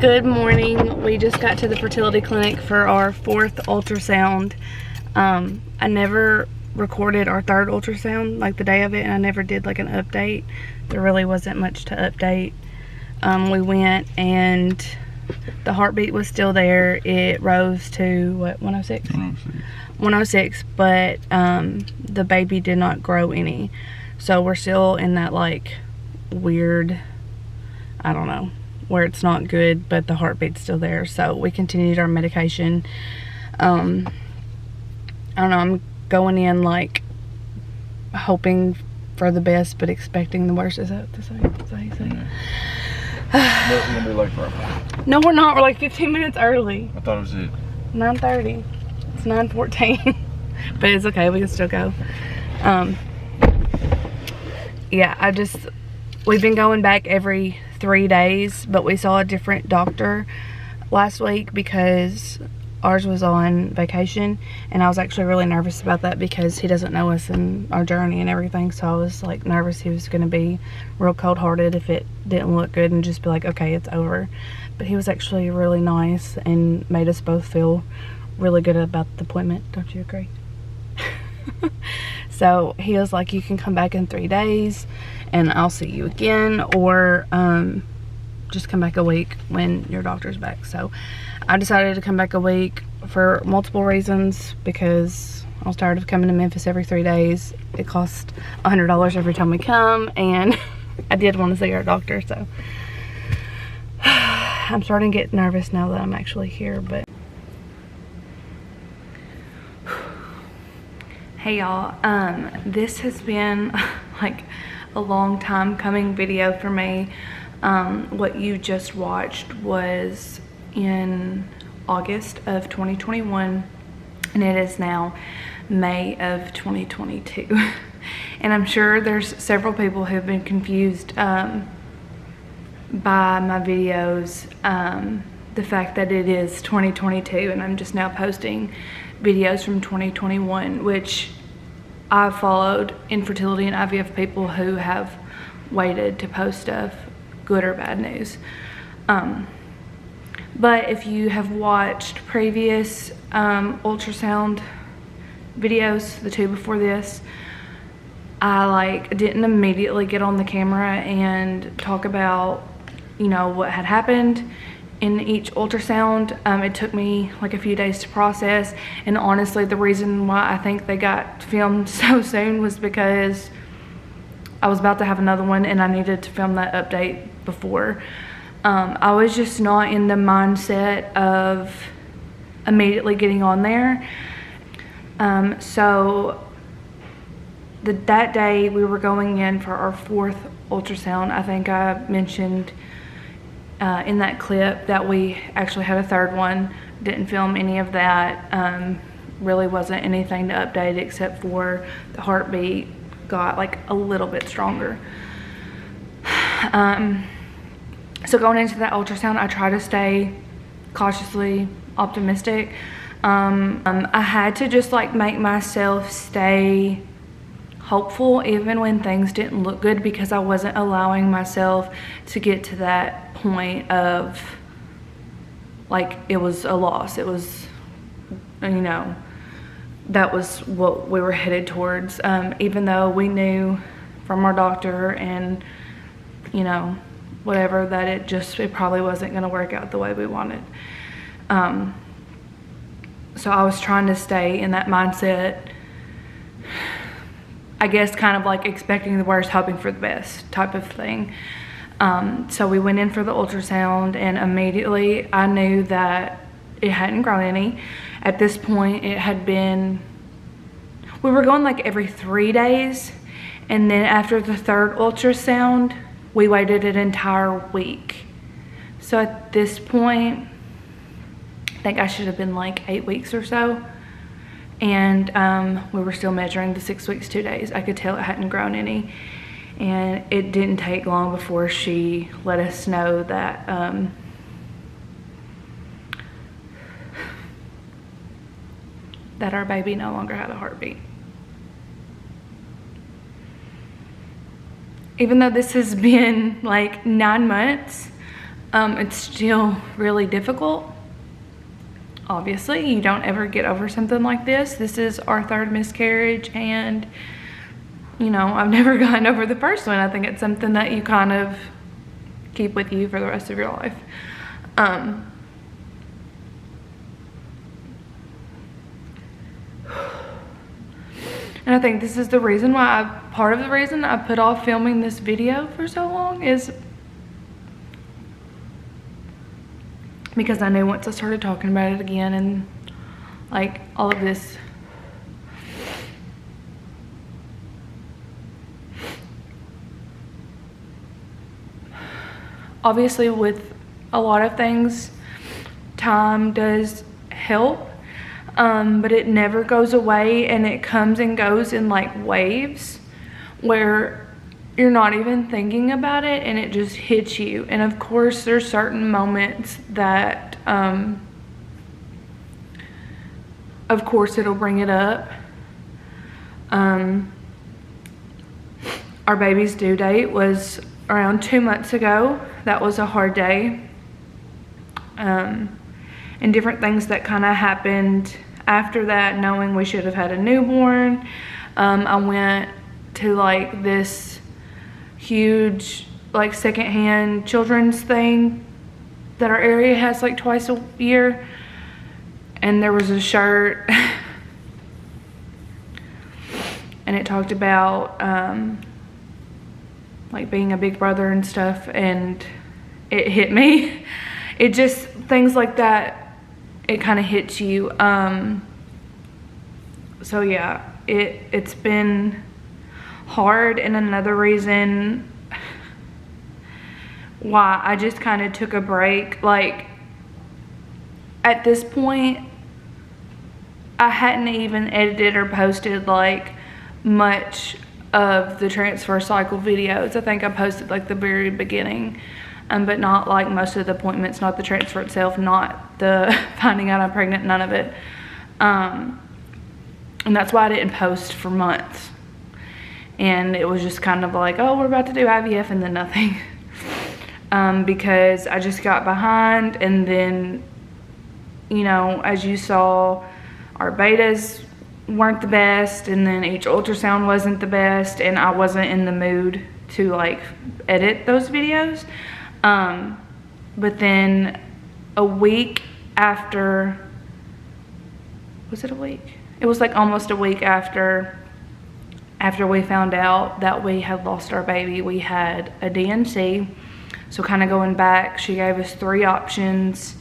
Good morning. We just got to the fertility clinic for our 4th ultrasound. I never recorded our 3rd ultrasound, like the day of it, and I never did like an update. There really wasn't much to update. We went and the heartbeat was still there. It rose to what, 106? 106, but the baby did not grow any. So we're still in that like weird, I don't know, where it's not good, but the heartbeat's still there. So we continued our medication. I don't know, I'm going in like hoping for the best but expecting the worst. Is that how you say it? When we like right. No, we're not. We're like 15 minutes early. I thought it was it. 9:30. It's 9:14. But it's okay, we can still go. Yeah, we've been going back every 3 days, but we saw a different doctor last week because ours was on vacation, and I was actually really nervous about that because he doesn't know us and our journey and everything. So I was like nervous he was going to be real cold-hearted if it didn't look good and just be like, okay, it's over. But he was actually really nice and made us both feel really good about the appointment. Don't you agree? So he was like, you can come back in 3 days and I'll see you again, or just come back a week when your doctor's back. So I decided to come back a week for multiple reasons, because I was tired of coming to Memphis every 3 days. It cost $100 every time we come, and I did want to see our doctor. So I'm starting to get nervous now that I'm actually here. But hey y'all, this has been like a long time coming video for me. What you just watched was in August of 2021, and it is now May of 2022. And I'm sure there's several people who have been confused by my videos, the fact that it is 2022 and I'm just now posting videos from 2021, which I've followed infertility and IVF people who have waited to post stuff, good or bad news. But if you have watched previous ultrasound videos, the 2 before this, I like didn't immediately get on the camera and talk about, you know, what had happened in each ultrasound. It took me like a few days to process, and honestly the reason why I think they got filmed so soon was because I was about to have another one and I needed to film that update before. I was just not in the mindset of immediately getting on there. So that day we were going in for our 4th ultrasound. I think I mentioned in that clip that we actually had a 3rd one. Didn't film any of that. Really wasn't anything to update except for the heartbeat got like a little bit stronger. So going into that ultrasound, I try to stay cautiously optimistic. I had to just like make myself stay hopeful even when things didn't look good, because I wasn't allowing myself to get to that point of like it was a loss. It was, you know, that was what we were headed towards, even though we knew from our doctor and, you know, whatever, that it probably wasn't going to work out the way we wanted. So I was trying to stay in that mindset, I guess kind of like expecting the worst, hoping for the best type of thing. So we went in for the ultrasound, and immediately I knew that it hadn't grown any. At this point it had been, we were going like every 3 days, and then after the 3rd ultrasound we waited an entire week. So at this point I think I should have been like 8 weeks or so, and we were still measuring the 6 weeks 2 days. I could tell it hadn't grown any, and it didn't take long before she let us know that that our baby no longer had a heartbeat. Even though this has been like 9 months, It's still really difficult. Obviously, you don't ever get over something like this. This is our third miscarriage, and you know, I've never gotten over the first one. I think it's something that you kind of keep with you for the rest of your life. And I think this is the reason why part of the reason I put off filming this video for so long is because I knew once I started talking about it again and like all of this, obviously with a lot of things, time does help, but it never goes away, and it comes and goes in like waves where you're not even thinking about it and it just hits you. And of course there's certain moments that of course it'll bring it up. Our baby's due date was around 2 months ago. That was a hard day, and different things that kind of happened after that, knowing we should have had a newborn. I went to like this huge like secondhand children's thing that our area has like twice a year, and there was a shirt and it talked about like being a big brother and stuff, and it hit me. It just, things like that, it kind of hits you. So yeah, it's been hard, and another reason why I just kind of took a break. Like at this point I hadn't even edited or posted like much of the transfer cycle videos. I think I posted like the very beginning, but not like most of the appointments, not the transfer itself, not the finding out I'm pregnant, none of it. And that's why I didn't post for months. And it was just kind of like, oh, we're about to do IVF, and then nothing. Because I just got behind, and then, you know, as you saw, our betas weren't the best, and then each ultrasound wasn't the best, and I wasn't in the mood to like edit those videos. But then a week after, was it a week? It was like almost a week after we found out that we had lost our baby, we had a D&C. So kind of going back, she gave us 3 options.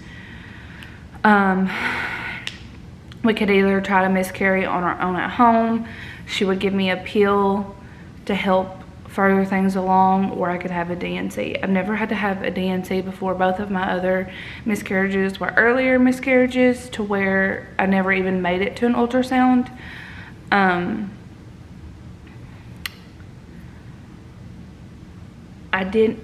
We could either try to miscarry on our own at home. She would give me a pill to help further things along, or I could have a D&C. I've never had to have a D&C before. Both of my other miscarriages were earlier miscarriages to where I never even made it to an ultrasound.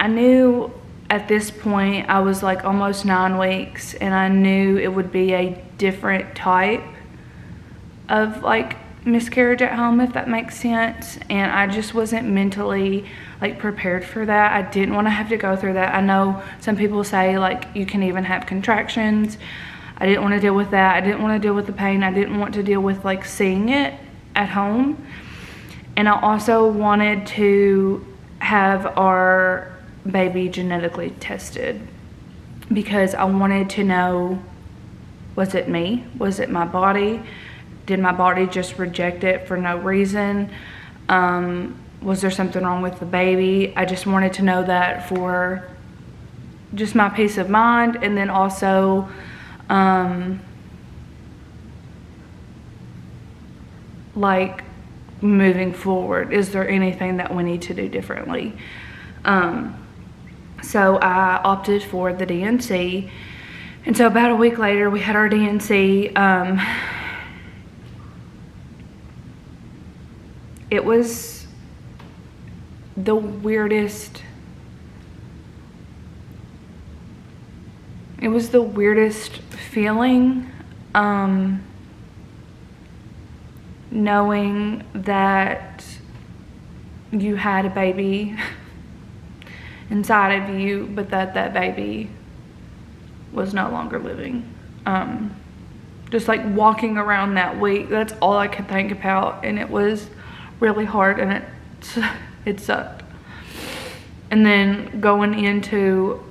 I knew at this point I was like almost 9 weeks, and I knew it would be a different type of like miscarriage at home, if that makes sense. And I just wasn't mentally like prepared for that. I didn't want to have to go through that. I know some people say like you can even have contractions. I didn't want to deal with that. I didn't want to deal with the pain. I didn't want to deal with like seeing it at home. And I also wanted to have our baby genetically tested, because I wanted to know, was it me? Was it my body? Did my body just reject it for no reason? Was there something wrong with the baby? I just wanted to know that for just my peace of mind, and then also like moving forward, is there anything that we need to do differently? So I opted for the D&C, and so about a week later we had our D&C. It was the weirdest, feeling, knowing that you had a baby inside of you, but that baby was no longer living. Just like walking around that week, that's all I could think about, and it was really hard, and it sucked. And then going into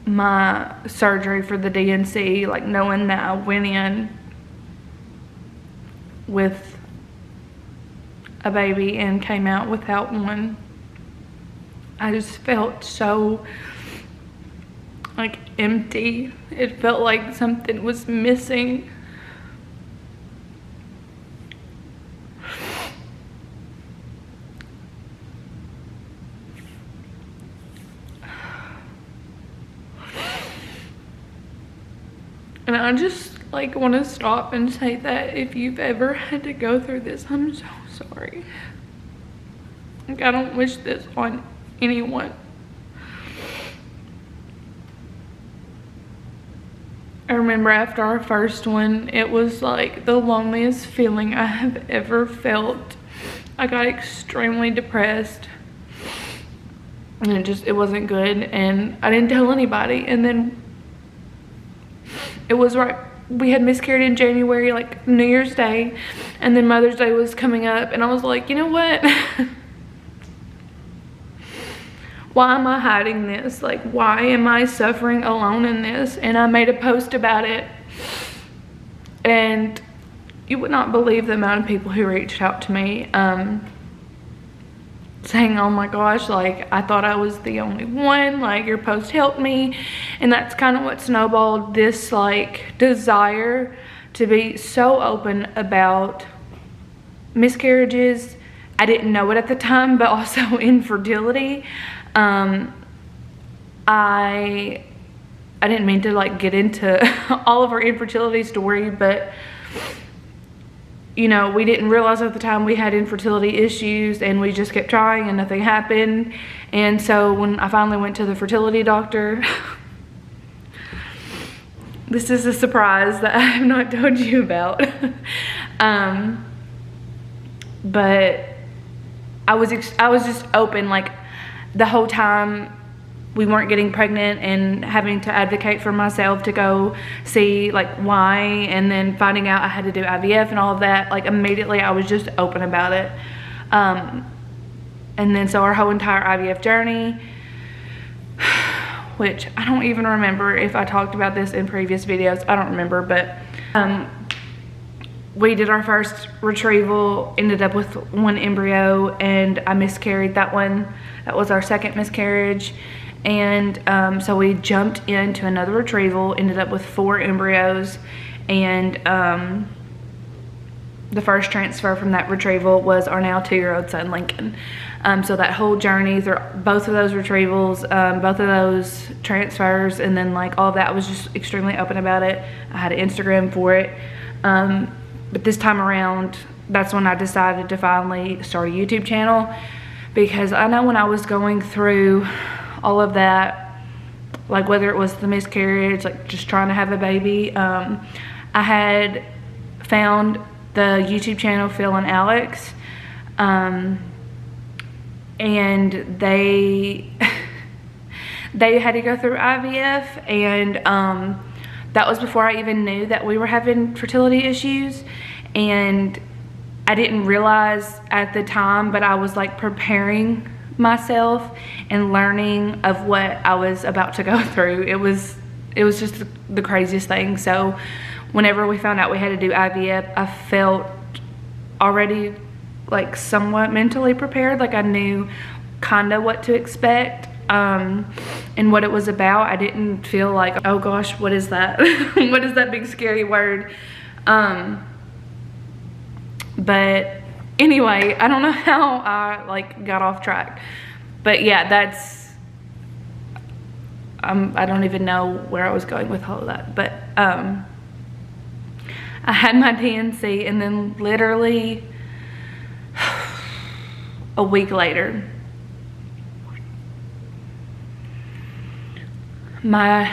my surgery for the DNC, like knowing that I went in with a baby and came out without one, I just felt so like empty. It felt like something was missing. And I just like want to stop and say that if you've ever had to go through this, I'm so sorry. Like, I don't wish this on anyone. I remember after our first one, it was like the loneliest feeling I have ever felt. I got extremely depressed, and it wasn't good, and I didn't tell anybody. And then it was right, we had miscarried in January, like New Year's Day, and then Mother's Day was coming up, and I was like, you know what? Why am I hiding this? Like, why am I suffering alone in this? And I made a post about it, and you would not believe the amount of people who reached out to me, saying, oh my gosh, like, I thought I was the only one, like, your post helped me. And that's kind of what snowballed this, like, desire to be so open about miscarriages. I didn't know it at the time, but also infertility. I didn't mean to, like, get into all of our infertility story, but you know, we didn't realize at the time we had infertility issues, and we just kept trying and nothing happened. And so when I finally went to the fertility doctor, this is a surprise that I have not told you about. But I was just open, like, the whole time we weren't getting pregnant, and having to advocate for myself to go see, like, why, and then finding out I had to do IVF and all of that. Like, immediately I was just open about it. And then so our whole entire IVF journey, which I don't even remember if I talked about this in previous videos, I don't remember, but we did our first retrieval, ended up with one embryo, and I miscarried that one. That was our second miscarriage. And so we jumped into another retrieval, ended up with 4 embryos, and the first transfer from that retrieval was our now 2-year-old son, Lincoln. So that whole journey through both of those retrievals, both of those transfers, and then, like, all of that, I was just extremely open about it. I had an Instagram for it. But this time around, that's when I decided to finally start a YouTube channel, because I know when I was going through all of that, like, whether it was the miscarriage, like just trying to have a baby, I had found the YouTube channel Phil and Alex, and they had to go through IVF, and that was before I even knew that we were having fertility issues. And I didn't realize at the time, but I was, like, preparing myself and learning of what I was about to go through. It was just the craziest thing. So whenever we found out we had to do IVF, I felt already, like, somewhat mentally prepared. Like, I knew kind of what to expect, and what it was about. I didn't feel like, oh gosh, what is that? What is that big scary word? But anyway, I don't know how I, like, got off track, but yeah, that's, I don't even know where I was going with all of that. But I had my DNC, and then literally a week later, my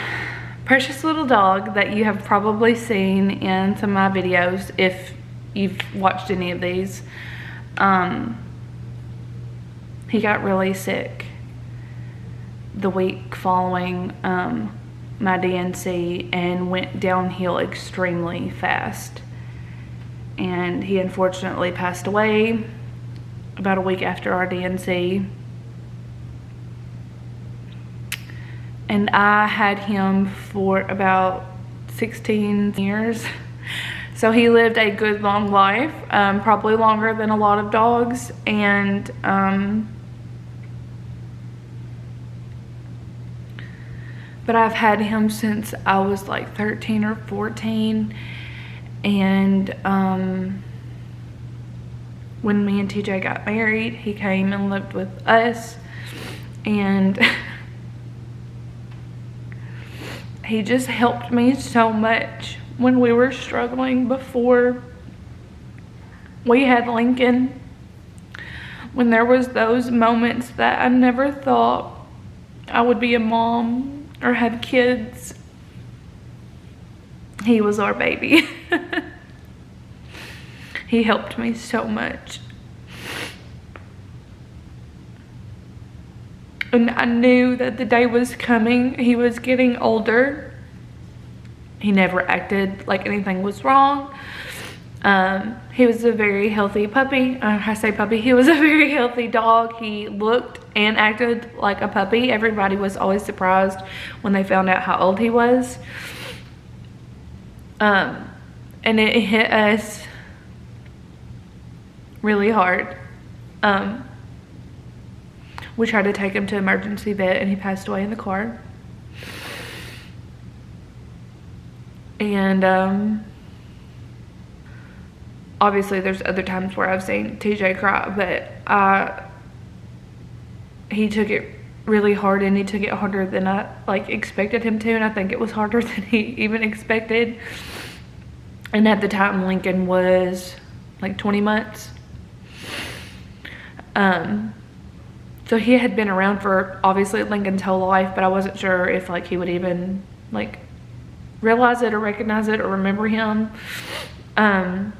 precious little dog that you have probably seen in some of my videos, if you've watched any of these, he got really sick the week following my DNC and went downhill extremely fast. And he unfortunately passed away about a week after our DNC. And I had him for about 16 years. So he lived a good long life, probably longer than a lot of dogs. And but I've had him since I was like 13 or 14. And when me and TJ got married, he came and lived with us. And he just helped me so much when we were struggling before we had Lincoln. When there was those moments that I never thought I would be a mom or have kids, he was our baby. He helped me so much. And I knew that the day was coming. He was getting older. He never acted like anything was wrong. He was a very healthy puppy. I say puppy, he was a very healthy dog. He looked and acted like a puppy. Everybody was always surprised when they found out how old he was. And it hit us really hard. We tried to take him to emergency vet and he passed away in the car. And obviously there's other times where I've seen TJ cry, but he took it really hard, and he took it harder than I expected him to, and I think it was harder than he even expected. And at the time Lincoln was like 20 months. So he had been around for obviously Lincoln's whole life, but I wasn't sure if he would even realize it or recognize it or remember him. And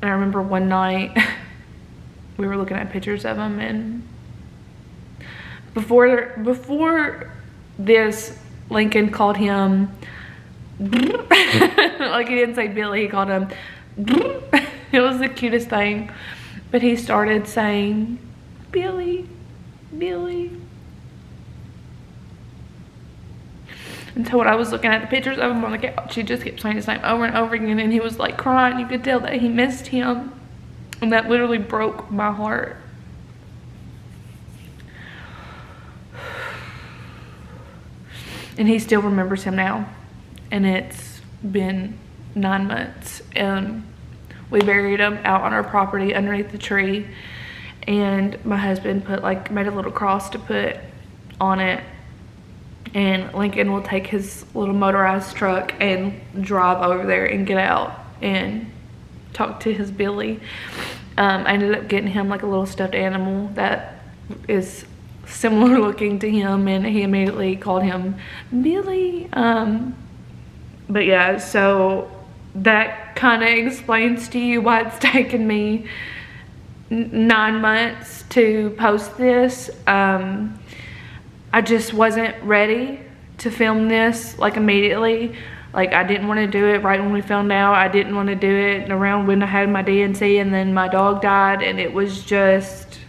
I remember one night we were looking at pictures of him, and before this, Lincoln called him he didn't say Billy, he called him it was the cutest thing. But he started saying, Billy, Billy. And so when I was looking at the pictures of him on the couch, he just kept saying his name over and over again, and he was crying. You could tell that he missed him. And that literally broke my heart. And he still remembers him now. And it's been 9 months. And we buried him out on our property underneath the tree. And my husband made a little cross to put on it. And Lincoln will take his little motorized truck and drive over there and get out and talk to his Billy. I ended up getting him a little stuffed animal that is similar looking to him, and he immediately called him Billy. But yeah, so that kind of explains to you why it's taken me 9 months to post this. I just wasn't ready to film this immediately. I didn't want to do it right when we found out. I didn't want to do it around when I had my DNC, and then my dog died, and it was just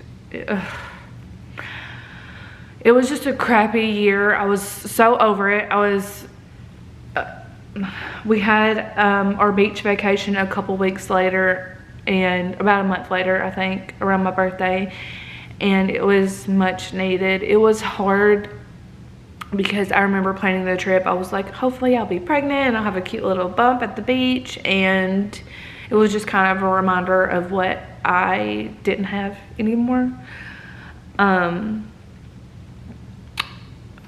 it was just a crappy year. I was so over it. We had our beach vacation a couple weeks later, and about a month later, I think, around my birthday. And it was much needed. It was hard because I remember planning the trip. I was like, hopefully I'll be pregnant and I'll have a cute little bump at the beach. And it was just kind of a reminder of what I didn't have anymore.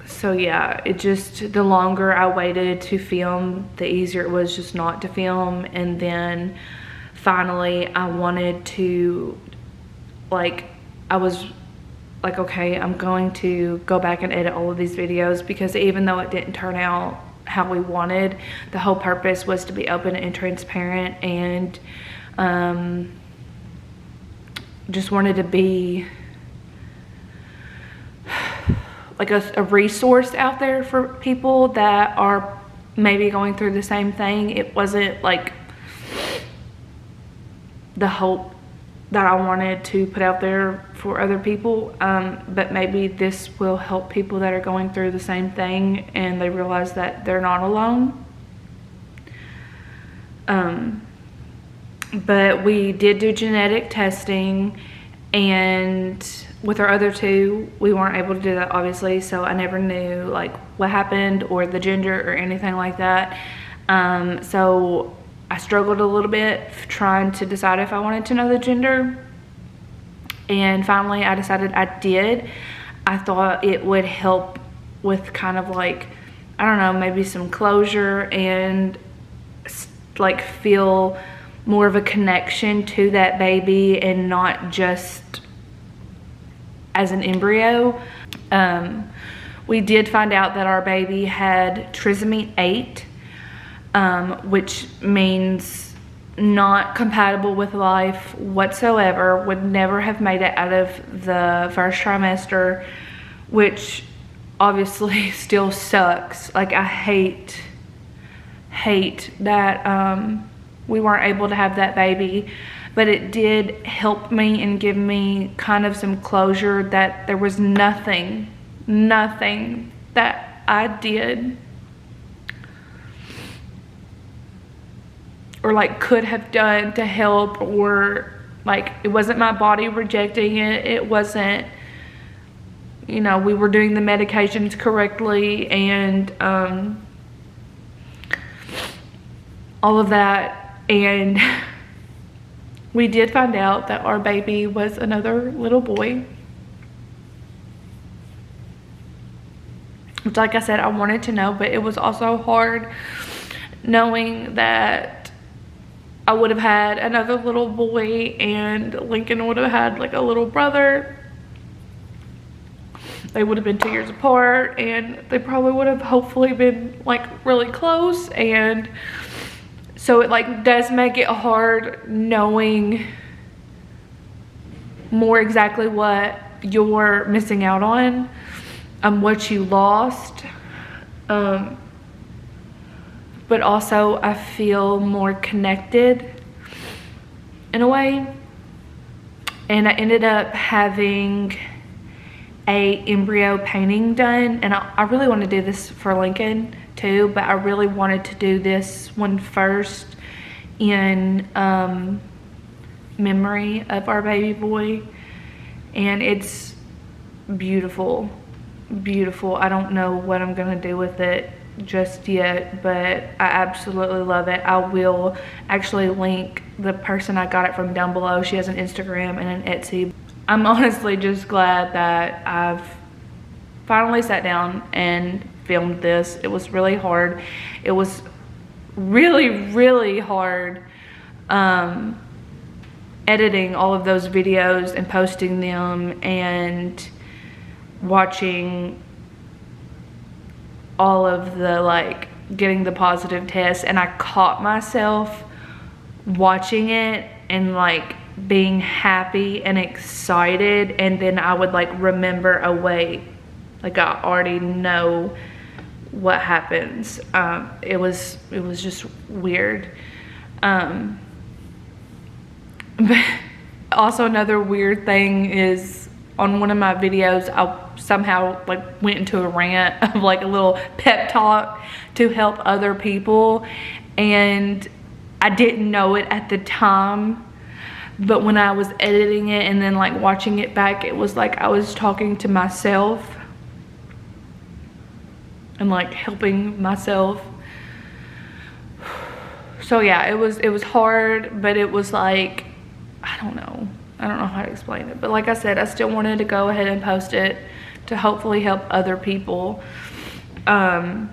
So yeah, the longer I waited to film, the easier it was just not to film. And then finally I wanted to I was like, okay, I'm going to go back and edit all of these videos, because even though it didn't turn out how we wanted, the whole purpose was to be open and transparent, and just wanted to be like a resource out there for people that are maybe going through the same thing. It wasn't like the hope that I wanted to put out there for other people, but maybe this will help people that are going through the same thing and they realize that they're not alone. But we did do genetic testing, and with our other two, we weren't able to do that, obviously, so I never knew like what happened or the gender or anything like that. So I struggled a little bit trying to decide if I wanted to know the gender, and finally I decided I did. I thought it would help with kind of like, I don't know, maybe some closure and like feel more of a connection to that baby and not just as an embryo. We did find out that our baby had trisomy 8, which means not compatible with life whatsoever, would never have made it out of the first trimester, which obviously still sucks. Like, I hate that we weren't able to have that baby, but it did help me and give me kind of some closure that there was nothing that I did or like could have done to help, or like it wasn't my body rejecting it. It wasn't, you know, we were doing the medications correctly and all of that. And we did find out that our baby was another little boy, which, like I said, I wanted to know, but it was also hard knowing that I would have had another little boy and Lincoln would have had like a little brother. They would have been 2 years apart, and they probably would have hopefully been like really close. And so it like does make it hard knowing more exactly what you're missing out on, what you lost. But also I feel more connected in a way. And I ended up having a embryo painting done, and I really want to do this for Lincoln too, but I really wanted to do this one first in memory of our baby boy. And it's beautiful. I don't know what I'm gonna do with it just yet, but I absolutely love it. I will actually link the person I got it from down below. She has an Instagram and an Etsy. I'm honestly just glad that I've finally sat down and filmed this. It was really hard. It was really hard editing all of those videos and posting them and watching all of the like getting the positive tests. And I caught myself watching it and like being happy and excited, and then I would like remember, oh wait, like I already know what happens. It was just weird. But also another weird thing is on one of my videos, I somehow like went into a rant of like a little pep talk to help other people, and I didn't know it at the time, but when I was editing it and then like watching it back, it was like I was talking to myself and like helping myself. So yeah, it was hard, but it was like, I don't know how to explain it, but like I said, I still wanted to go ahead and post it to hopefully help other people. I'm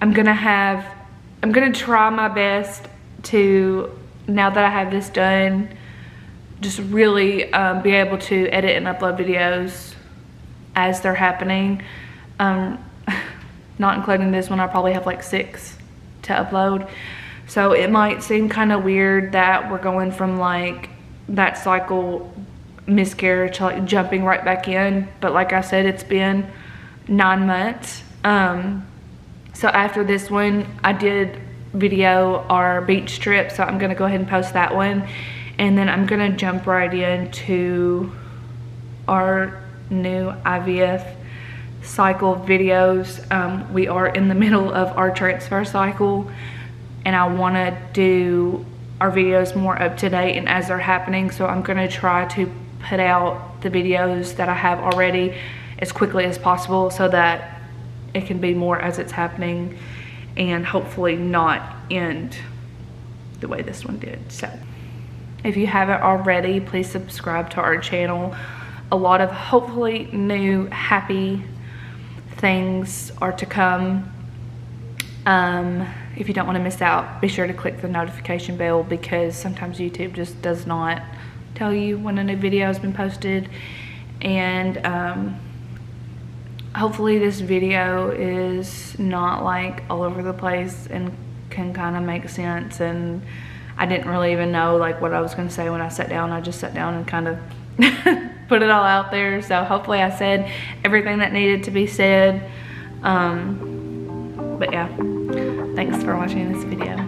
gonna try my best to, now that I have this done, just really be able to edit and upload videos as they're happening. Not including this one, I probably have like 6 to upload. So it might seem kind of weird that we're going from like that cycle miscarriage, like jumping right back in. But like I said, it's been 9 months. So after this one, I did video our beach trip, so I'm gonna go ahead and post that one, and then I'm gonna jump right into our new IVF cycle videos. We are in the middle of our transfer cycle, and I want to do our videos more up to date and as they're happening, so I'm going to try to put out the videos that I have already as quickly as possible so that it can be more as it's happening and hopefully not end the way this one did. So if you haven't already, please subscribe to our channel. A lot of hopefully new happy things are to come. If you don't want to miss out, be sure to click the notification bell, because sometimes YouTube just does not tell you when a new video has been posted. And hopefully this video is not like all over the place and can kind of make sense. And I didn't really even know like what I was going to say when I sat down. I just sat down and kind of put it all out there. So hopefully I said everything that needed to be said. But yeah, thanks for watching this video.